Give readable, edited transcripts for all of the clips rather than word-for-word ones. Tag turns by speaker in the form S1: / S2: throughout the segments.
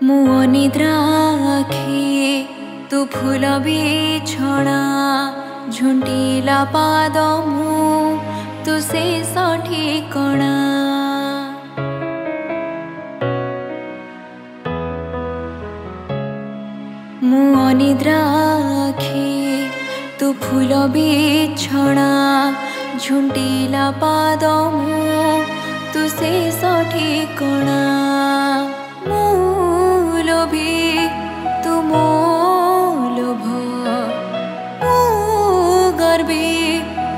S1: मु अनिद्रा आखि तू फूल बिछଣା झुंटिला पाद मु तू शेष ठिकଣା मु अनिद्रा आखि तू फूल बिछଣା झुंटिला पाद मु तू शेष ठिकଣା मु लोभी तू मो लोभ मु गर्वी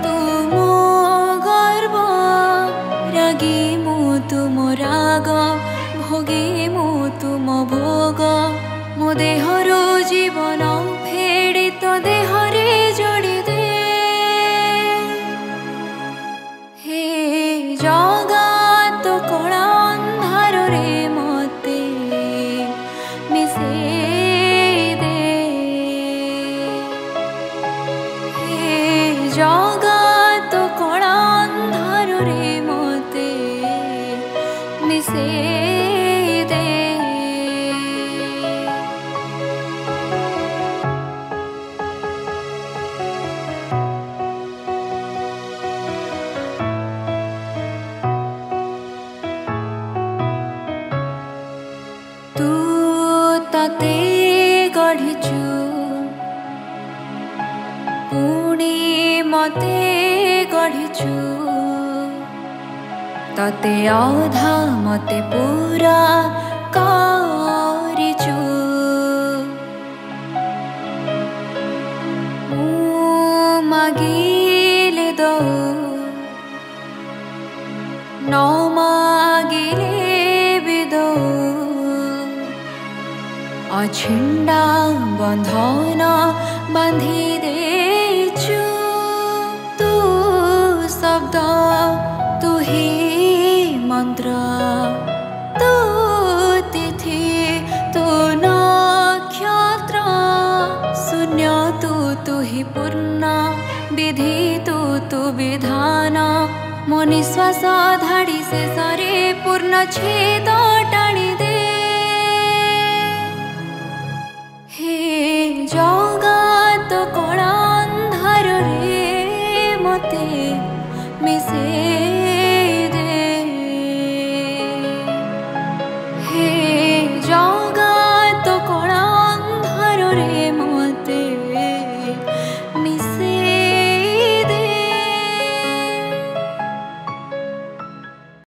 S1: तू मो गर्व रागी मु तुम राग भोगी मु तुम भोग मो देहरो जीवन फेड़ी तो देहरे जोड़ी दे हे जगा तो कणा अंधार रे मते मिसे दे हे जगा तो कणा अंधार रे मते मिसे दे तू तते गढ़िचु पुणी मते गढ़िचु तते अधा मते पूरा करिचु मु मागिले दो न मागिले भी दो अछिंडा बंधन बांधी देचु तू शब्द तू ही मंत्र तू तिथि तू नक्षत्र शून्य तू ही पूर्ण विधि तू विधान मो निश्वास धाड़ी शेष पूर्ण छेद